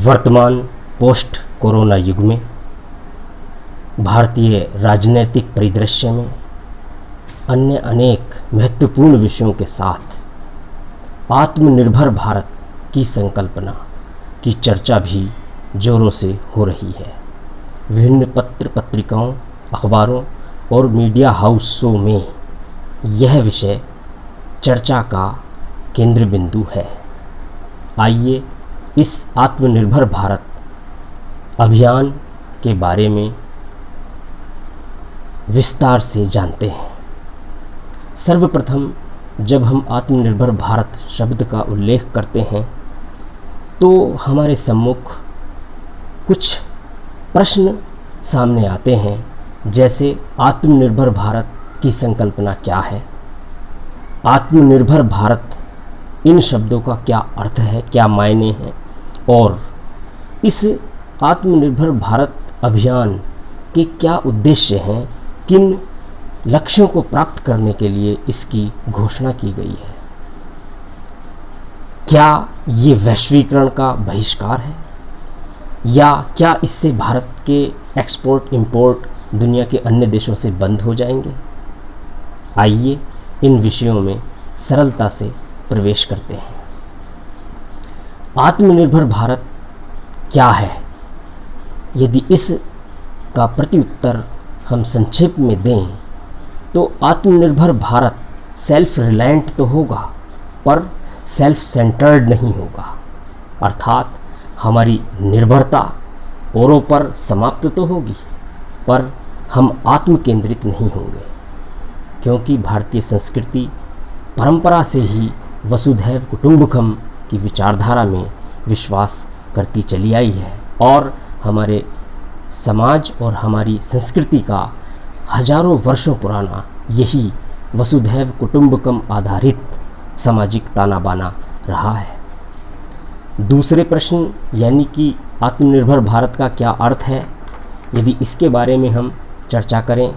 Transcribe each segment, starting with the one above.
वर्तमान post corona युग में भारतीय राजनीतिक परिदृश्य में अन्य अनेक महत्वपूर्ण विषयों के साथ आत्मनिर्भर भारत की संकल्पना की चर्चा भी जोरों से हो रही है। विभिन्न पत्र पत्रिकाओं, अखबारों और मीडिया हाउसों में यह विषय चर्चा का केंद्र बिंदु है। आइए इस आत्मनिर्भर भारत अभियान के बारे में विस्तार से जानते हैं। सर्वप्रथम जब हम आत्मनिर्भर भारत शब्द का उल्लेख करते हैं तो हमारे सम्मुख कुछ प्रश्न सामने आते हैं, जैसे आत्मनिर्भर भारत की संकल्पना क्या है, आत्मनिर्भर भारत इन शब्दों का क्या अर्थ है, क्या मायने हैं, और इस आत्मनिर्भर भारत अभियान के क्या उद्देश्य हैं, किन लक्ष्यों को प्राप्त करने के लिए इसकी घोषणा की गई है। क्या ये वैश्वीकरण का बहिष्कार है या क्या इससे भारत के एक्सपोर्ट इंपोर्ट दुनिया के अन्य देशों से बंद हो जाएंगे। आइए इन विषयों में सरलता से प्रवेश करते हैं। आत्मनिर्भर भारत क्या है? यदि इस का प्रत्युत्तर हम संक्षेप में दें तो आत्मनिर्भर भारत सेल्फ रिलायंट तो होगा पर सेल्फ सेंटर्ड नहीं होगा, अर्थात हमारी निर्भरता औरों पर समाप्त तो होगी पर हम आत्म केंद्रित नहीं होंगे, क्योंकि भारतीय संस्कृति परंपरा से ही वसुधैव कुटुंबकम की विचारधारा में विश्वास करती चली आई है और हमारे समाज और हमारी संस्कृति का हजारों वर्षों पुराना यही वसुधैव कुटुंबकम आधारित सामाजिक ताना बाना रहा है। दूसरे प्रश्न यानी कि आत्मनिर्भर भारत का क्या अर्थ है, यदि इसके बारे में हम चर्चा करें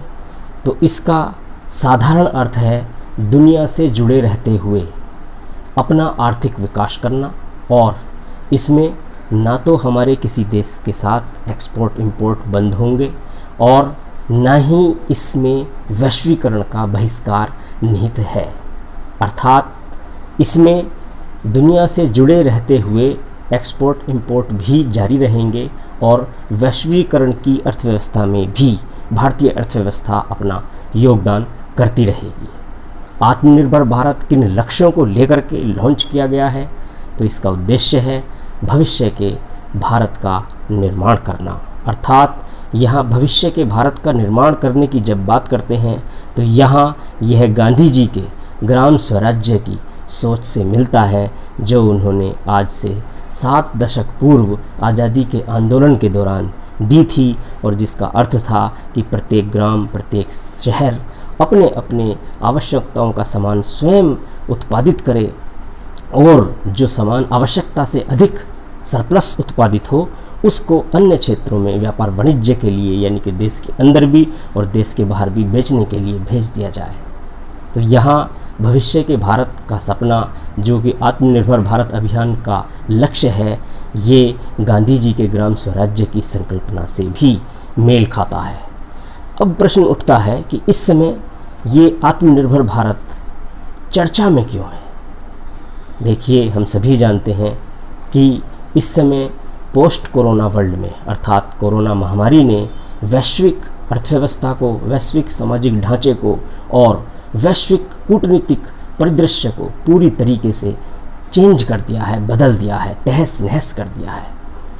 तो इसका साधारण अर्थ है दुनिया से जुड़े रहते हुए अपना आर्थिक विकास करना, और इसमें ना तो हमारे किसी देश के साथ एक्सपोर्ट इंपोर्ट बंद होंगे और ना ही इसमें वैश्वीकरण का बहिष्कार निहित है, अर्थात इसमें दुनिया से जुड़े रहते हुए एक्सपोर्ट इंपोर्ट भी जारी रहेंगे और वैश्वीकरण की अर्थव्यवस्था में भी भारतीय अर्थव्यवस्था अपना योगदान करती रहेगी। आत्मनिर्भर भारत किन लक्ष्यों को लेकर के लॉन्च किया गया है, तो इसका उद्देश्य है भविष्य के भारत का निर्माण करना, अर्थात यहाँ भविष्य के भारत का निर्माण करने की जब बात करते हैं तो यहाँ यह गांधी जी के ग्राम स्वराज्य की सोच से मिलता है, जो उन्होंने आज से 7 दशक पूर्व आज़ादी के आंदोलन के दौरान दी थी, और जिसका अर्थ था कि प्रत्येक ग्राम, प्रत्येक शहर अपने अपने आवश्यकताओं का सामान स्वयं उत्पादित करे और जो सामान आवश्यकता से अधिक सरप्लस उत्पादित हो उसको अन्य क्षेत्रों में व्यापार वाणिज्य के लिए, यानी कि देश के अंदर भी और देश के बाहर भी बेचने के लिए भेज दिया जाए। तो यहाँ भविष्य के भारत का सपना, जो कि आत्मनिर्भर भारत अभियान का लक्ष्य है, ये गांधी जी के ग्राम स्वराज्य की संकल्पना से भी मेल खाता है। अब प्रश्न उठता है कि इस समय ये आत्मनिर्भर भारत चर्चा में क्यों है। देखिए, हम सभी जानते हैं कि इस समय पोस्ट कोरोना वर्ल्ड में, अर्थात कोरोना महामारी ने वैश्विक अर्थव्यवस्था को, वैश्विक सामाजिक ढांचे को और वैश्विक कूटनीतिक परिदृश्य को पूरी तरीके से चेंज कर दिया है, बदल दिया है, तहस नहस कर दिया है।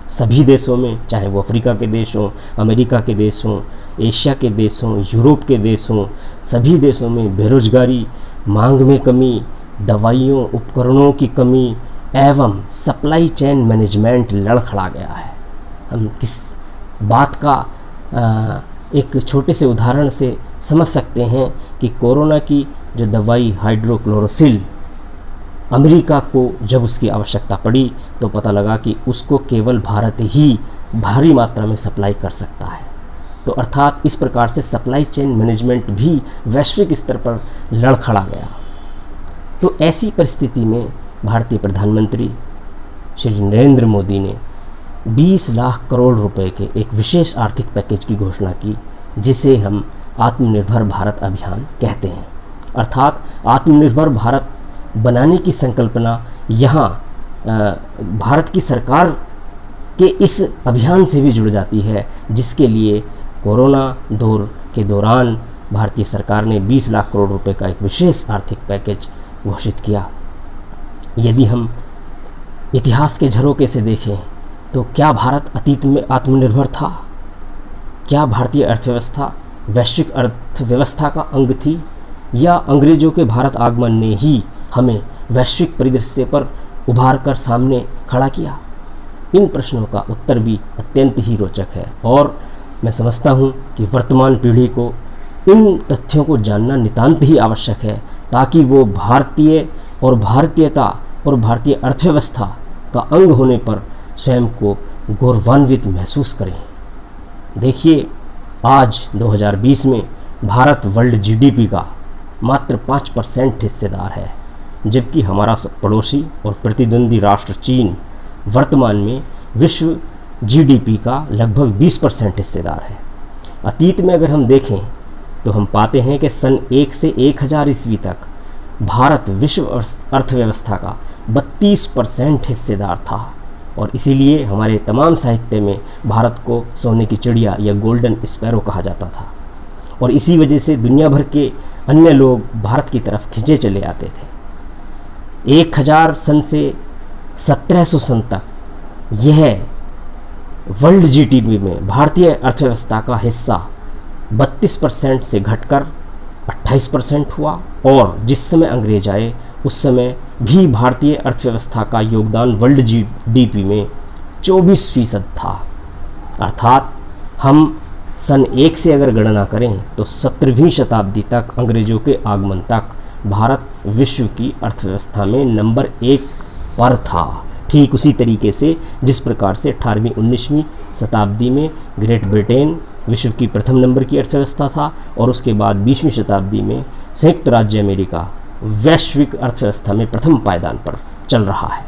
सभी देशों में, चाहे वो अफ्रीका के देश हों, अमेरिका के देश हों, एशिया के देश हों, यूरोप के देश हों, सभी देशों में बेरोजगारी, मांग में कमी, दवाइयों उपकरणों की कमी एवं सप्लाई चेन मैनेजमेंट लड़खड़ा गया है। हम किस बात का एक छोटे से उदाहरण से समझ सकते हैं कि कोरोना की जो दवाई हाइड्रोक्लोरोसिल, अमेरिका को जब उसकी आवश्यकता पड़ी तो पता लगा कि उसको केवल भारत ही भारी मात्रा में सप्लाई कर सकता है। तो अर्थात इस प्रकार से सप्लाई चेन मैनेजमेंट भी वैश्विक स्तर पर लड़खड़ा गया। तो ऐसी परिस्थिति में भारतीय प्रधानमंत्री श्री नरेंद्र मोदी ने 20 लाख करोड़ रुपए के एक विशेष आर्थिक पैकेज की घोषणा की, जिसे हम आत्मनिर्भर भारत अभियान कहते हैं। अर्थात आत्मनिर्भर भारत बनाने की संकल्पना यहाँ भारत की सरकार के इस अभियान से भी जुड़ जाती है, जिसके लिए कोरोना दौर के दौरान भारतीय सरकार ने 20 लाख करोड़ रुपए का एक विशेष आर्थिक पैकेज घोषित किया। यदि हम इतिहास के झरोके से देखें तो क्या भारत अतीत में आत्मनिर्भर था? क्या भारतीय अर्थव्यवस्था वैश्विक अर्थव्यवस्था का अंग थी, या अंग्रेजों के भारत आगमन ने ही हमें वैश्विक परिदृश्य पर उभार कर सामने खड़ा किया? इन प्रश्नों का उत्तर भी अत्यंत ही रोचक है, और मैं समझता हूँ कि वर्तमान पीढ़ी को इन तथ्यों को जानना नितांत ही आवश्यक है, ताकि वो भारतीय और भारतीयता और भारतीय अर्थव्यवस्था का अंग होने पर स्वयं को गौरवान्वित महसूस करें। देखिए, आज 2020 में भारत वर्ल्ड जीडीपी का मात्र 5% हिस्सेदार है, जबकि हमारा पड़ोसी और प्रतिद्वंदी राष्ट्र चीन वर्तमान में विश्व जीडीपी का लगभग 20% हिस्सेदार है। अतीत में अगर हम देखें तो हम पाते हैं कि सन 1 से 1000 ईस्वी तक भारत विश्व अर्थव्यवस्था का 32% हिस्सेदार था, और इसीलिए हमारे तमाम साहित्य में भारत को सोने की चिड़िया या गोल्डन स्पैरो कहा जाता था, और इसी वजह से दुनिया भर के अन्य लोग भारत की तरफ खिंचे चले आते थे। 1000 सन से 1700 सन तक यह वर्ल्ड जीडीपी में भारतीय अर्थव्यवस्था का हिस्सा 32% से घटकर 28% हुआ, और जिस समय अंग्रेज आए उस समय भी भारतीय अर्थव्यवस्था का योगदान वर्ल्ड जीडीपी में 24% था। अर्थात हम सन 1 से अगर गणना करें तो 17वीं शताब्दी तक, अंग्रेजों के आगमन तक, भारत विश्व की अर्थव्यवस्था में नंबर 1 पर था। ठीक उसी तरीके से जिस प्रकार से 18वीं 19वीं शताब्दी में ग्रेट ब्रिटेन विश्व की प्रथम नंबर की अर्थव्यवस्था था, और उसके बाद 20वीं शताब्दी में संयुक्त राज्य अमेरिका वैश्विक अर्थव्यवस्था में प्रथम पायदान पर चल रहा है।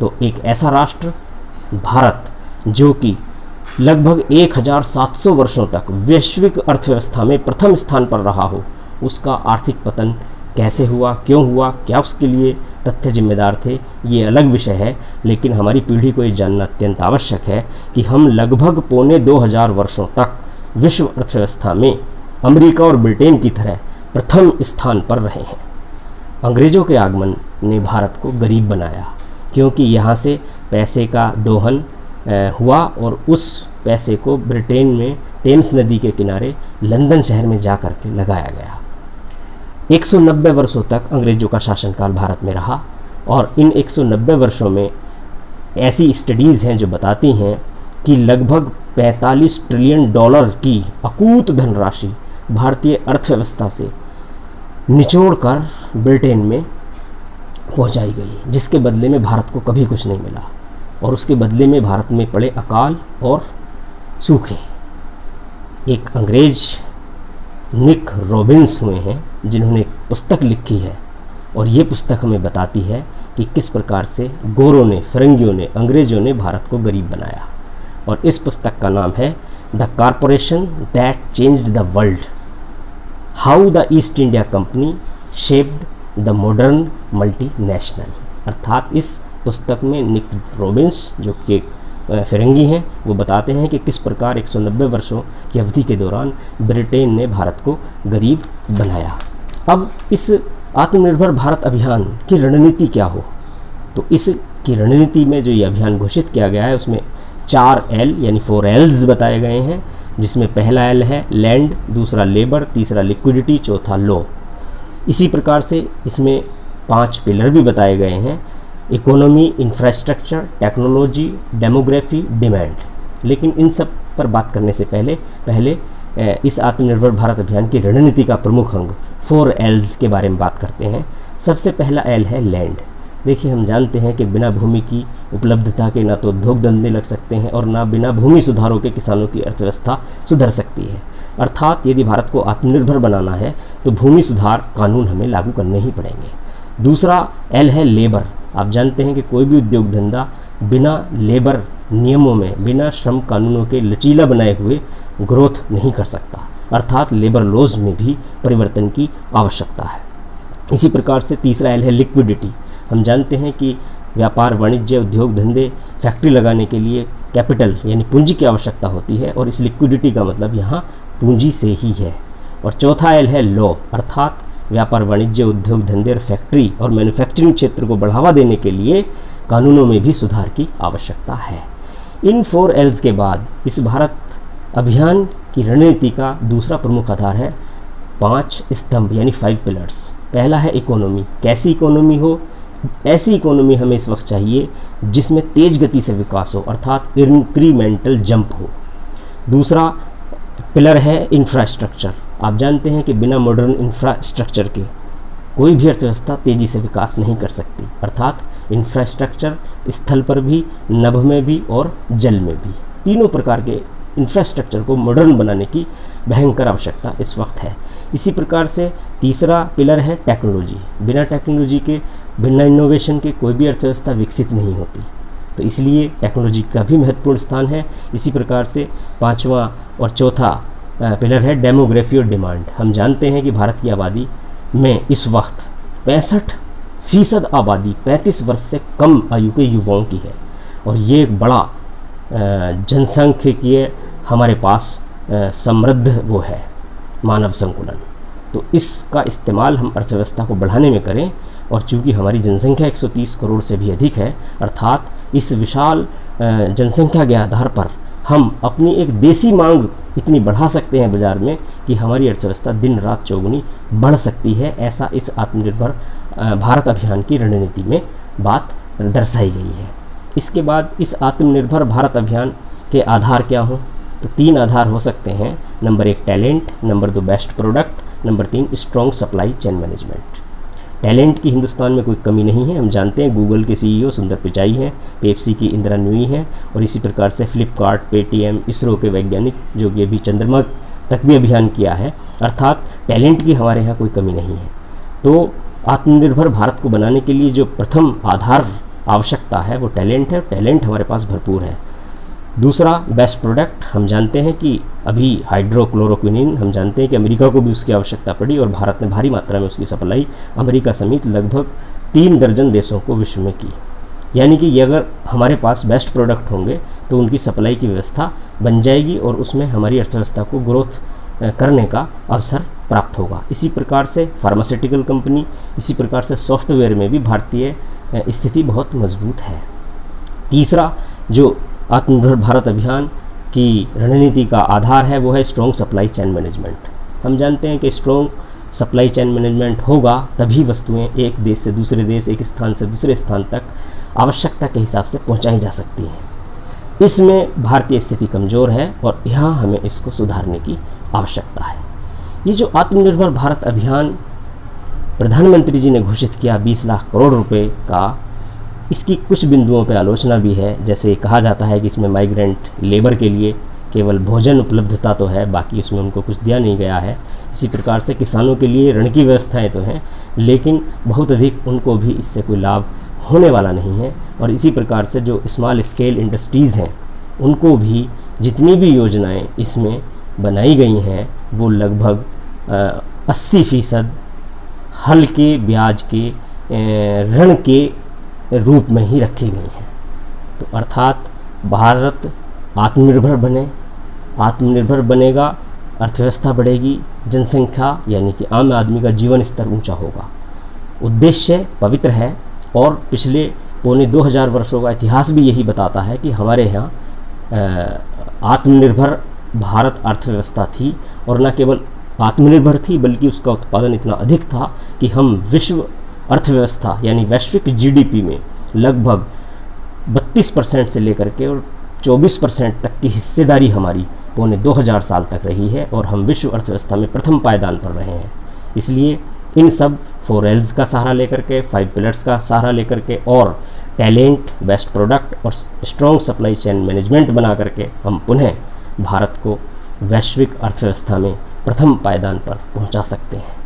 तो एक ऐसा राष्ट्र भारत, जो कि लगभग 1700 वर्षों तक वैश्विक अर्थव्यवस्था में प्रथम स्थान पर रहा हो, उसका आर्थिक पतन कैसे हुआ, क्यों हुआ, क्या उसके लिए तथ्य जिम्मेदार थे, ये अलग विषय है। लेकिन हमारी पीढ़ी को ये जानना अत्यंत आवश्यक है कि हम लगभग पौने 2000 वर्षों तक विश्व अर्थव्यवस्था में अमेरिका और ब्रिटेन की तरह प्रथम स्थान पर रहे हैं। अंग्रेज़ों के आगमन ने भारत को गरीब बनाया, क्योंकि यहाँ से पैसे का दोहन हुआ, और उस पैसे को ब्रिटेन में टेम्स नदी के किनारे लंदन शहर में जा कर के लगाया गया। 190 वर्षों तक अंग्रेज़ों का शासनकाल भारत में रहा, और इन 190 वर्षों में ऐसी स्टडीज़ हैं जो बताती हैं कि लगभग 45 ट्रिलियन डॉलर की अकूत धनराशि भारतीय अर्थव्यवस्था से निचोड़कर ब्रिटेन में पहुंचाई गई, जिसके बदले में भारत को कभी कुछ नहीं मिला, और उसके बदले में भारत में पड़े अकाल और सूखे। एक अंग्रेज निक रॉबिन्स हुए हैं, जिन्होंने एक पुस्तक लिखी है, और ये पुस्तक हमें बताती है कि किस प्रकार से गोरों ने, फिरंगियों ने, अंग्रेज़ों ने भारत को गरीब बनाया। और इस पुस्तक का नाम है the corporation that changed the world, how the east India company shaped the modern multinational. अर्थात इस पुस्तक में निक रॉबिन्स, जो कि एक फिरंगी हैं, वो बताते हैं कि किस प्रकार 190 वर्षों की अवधि के दौरान ब्रिटेन ने भारत को गरीब बनाया। अब इस आत्मनिर्भर भारत अभियान की रणनीति क्या हो, तो इसकी रणनीति में जो ये अभियान घोषित किया गया है उसमें 4 L यानी 4 Ls बताए गए हैं, जिसमें पहला L है लैंड, दूसरा लेबर, तीसरा लिक्विडिटी, चौथा लॉ। इसी प्रकार से इसमें 5 पिलर भी बताए गए हैं, economy, infrastructure, technology, demography, demand. लेकिन इन सब पर बात करने से पहले इस आत्मनिर्भर भारत अभियान की रणनीति का प्रमुख अंग 4 Ls के बारे में बात करते हैं। सबसे पहला L है लैंड। देखिए, हम जानते हैं कि बिना भूमि की उपलब्धता के ना तो उद्योग धंधे लग सकते हैं, और ना बिना भूमि सुधारों के किसानों की अर्थव्यवस्था सुधर सकती है। अर्थात यदि भारत को आत्मनिर्भर बनाना है तो भूमि सुधार कानून हमें लागू करने ही पड़ेंगे। दूसरा L है लेबर। आप जानते हैं कि कोई भी उद्योग धंधा बिना लेबर नियमों में, बिना श्रम कानूनों के लचीला बनाए हुए ग्रोथ नहीं कर सकता, अर्थात लेबर लॉज में भी परिवर्तन की आवश्यकता है। इसी प्रकार से तीसरा एल है लिक्विडिटी। हम जानते हैं कि व्यापार, वाणिज्य, उद्योग धंधे, फैक्ट्री लगाने के लिए कैपिटल यानी पूंजी की आवश्यकता होती है, और इस लिक्विडिटी का मतलब यहाँ पूंजी से ही है। और चौथा एल है लॉ, अर्थात व्यापार, वाणिज्य, उद्योग धंधे और फैक्ट्री और मैन्युफैक्चरिंग क्षेत्र को बढ़ावा देने के लिए कानूनों में भी सुधार की आवश्यकता है। इन 4 एल्स के बाद इस भारत अभियान की रणनीति का दूसरा प्रमुख आधार है 5 स्तंभ यानी 5 पिलर्स। पहला है इकोनॉमी। कैसी इकोनॉमी हो? ऐसी इकोनॉमी हमें इस वक्त चाहिए जिसमें तेज गति से विकास हो, अर्थात इंक्रीमेंटल जंप हो। दूसरा पिलर है इंफ्रास्ट्रक्चर। आप जानते हैं कि बिना मॉडर्न इंफ्रास्ट्रक्चर के कोई भी अर्थव्यवस्था तेज़ी से विकास नहीं कर सकती, अर्थात इंफ्रास्ट्रक्चर स्थल पर भी, नभ में भी और जल में भी, तीनों प्रकार के इंफ्रास्ट्रक्चर को मॉडर्न बनाने की भयंकर आवश्यकता इस वक्त है। इसी प्रकार से तीसरा पिलर है टेक्नोलॉजी। बिना टेक्नोलॉजी के, बिना इनोवेशन के कोई भी अर्थव्यवस्था विकसित नहीं होती, तो इसलिए टेक्नोलॉजी का भी महत्वपूर्ण स्थान है। इसी प्रकार से पांचवा और चौथा पिलर है डेमोग्राफी और डिमांड। हम जानते हैं कि भारत की आबादी में इस वक्त 65% आबादी 35 वर्ष से कम आयु के युवाओं की है, और ये एक बड़ा जनसांख्यिकीय हमारे पास समृद्ध वो है मानव संकुलन। तो इसका इस्तेमाल हम अर्थव्यवस्था को बढ़ाने में करें, और चूँकि हमारी जनसंख्या 130 करोड़ से भी अधिक है, अर्थात इस विशाल जनसंख्या के आधार पर हम अपनी एक देसी मांग इतनी बढ़ा सकते हैं बाज़ार में कि हमारी अर्थव्यवस्था दिन रात चौगुनी बढ़ सकती है। ऐसा इस आत्मनिर्भर भारत अभियान की रणनीति में बात दर्शाई गई है। इसके बाद इस आत्मनिर्भर भारत अभियान के आधार क्या हों? तो 3 आधार हो सकते हैं। Number 1 talent, number 2 best product, number 3 strong supply chain management. Talent की हिंदुस्तान में कोई कमी नहीं है। हम जानते हैं गूगल के CEO सुंदर पिचाई हैं, पेप्सी की इंदिरा न्यूई हैं, और इसी प्रकार से फ्लिपकार्ट, पेटीएम, इसरो के वैज्ञानिक जो कि अभी चंद्रमा तक भी अभियान किया है, अर्थात टैलेंट की हमारे यहाँ कोई कमी नहीं है। तो आत्मनिर्भर भारत को बनाने के लिए जो प्रथम आधार आवश्यकता है वो टैलेंट है, टैलेंट हमारे पास भरपूर है। दूसरा बेस्ट प्रोडक्ट। हम जानते हैं कि अभी हाइड्रोक्लोरोक्विनिन, हम जानते हैं कि अमेरिका को भी उसकी आवश्यकता पड़ी, और भारत ने भारी मात्रा में उसकी सप्लाई अमेरिका समेत लगभग 3 दर्जन देशों को विश्व में की। यानी कि अगर हमारे पास बेस्ट प्रोडक्ट होंगे तो उनकी सप्लाई की व्यवस्था बन जाएगी, और उसमें हमारी अर्थव्यवस्था को ग्रोथ करने का अवसर प्राप्त होगा। इसी प्रकार से फार्मास्यूटिकल कंपनी, इसी प्रकार से सॉफ्टवेयर में भी भारतीय स्थिति बहुत मजबूत है। तीसरा जो आत्मनिर्भर भारत अभियान की रणनीति का आधार है वो है स्ट्रॉन्ग सप्लाई चेन मैनेजमेंट। हम जानते हैं कि स्ट्रॉन्ग सप्लाई चेन मैनेजमेंट होगा तभी वस्तुएं एक देश से दूसरे देश, एक स्थान से दूसरे स्थान तक आवश्यकता के हिसाब से पहुंचाई जा सकती हैं। इसमें भारतीय स्थिति कमज़ोर है और यहाँ हमें इसको सुधारने की आवश्यकता है। ये जो आत्मनिर्भर भारत अभियान प्रधानमंत्री जी ने घोषित किया 20 लाख करोड़ रुपए का, इसकी कुछ बिंदुओं पर आलोचना भी है। जैसे कहा जाता है कि इसमें माइग्रेंट लेबर के लिए केवल भोजन उपलब्धता तो है, बाकी इसमें उनको कुछ दिया नहीं गया है। इसी प्रकार से किसानों के लिए ऋण की व्यवस्थाएं तो हैं, लेकिन बहुत अधिक उनको भी इससे कोई लाभ होने वाला नहीं है। और इसी प्रकार से जो स्मॉल स्केल इंडस्ट्रीज़ हैं उनको भी जितनी भी योजनाएं इसमें बनाई गई हैं वो लगभग 80% हल्के ब्याज के ऋण के रूप में ही रखी गई हैं। तो अर्थात भारत आत्मनिर्भर बनेगा, अर्थव्यवस्था बढ़ेगी, जनसंख्या यानी कि आम आदमी का जीवन स्तर ऊंचा होगा। उद्देश्य पवित्र है और पिछले पौने 2000 वर्षों का इतिहास भी यही बताता है कि हमारे यहाँ आत्मनिर्भर भारत अर्थव्यवस्था थी, और न केवल आत्मनिर्भर थी बल्कि उसका उत्पादन इतना अधिक था कि हम विश्व अर्थव्यवस्था यानी वैश्विक जीडीपी में लगभग 32% से लेकर के और 24% तक की हिस्सेदारी हमारी पौने 2000 साल तक रही है, और हम विश्व अर्थव्यवस्था में प्रथम पायदान पर रहे हैं। इसलिए इन सब 4 L's का सहारा लेकर के, 5 पिलर्स का सहारा लेकर के, और टैलेंट, बेस्ट प्रोडक्ट और स्ट्रॉन्ग सप्लाई चेन मैनेजमेंट बना करके हम पुनः भारत को वैश्विक अर्थव्यवस्था में प्रथम पायदान पर पहुंचा सकते हैं।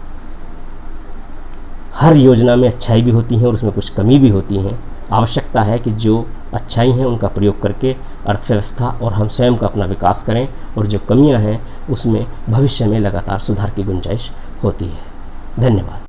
हर योजना में अच्छाई भी होती है और उसमें कुछ कमी भी होती हैं, आवश्यकता है कि जो अच्छाई हैं उनका प्रयोग करके अर्थव्यवस्था और हम स्वयं का अपना विकास करें, और जो कमियां हैं उसमें भविष्य में लगातार सुधार की गुंजाइश होती है। धन्यवाद।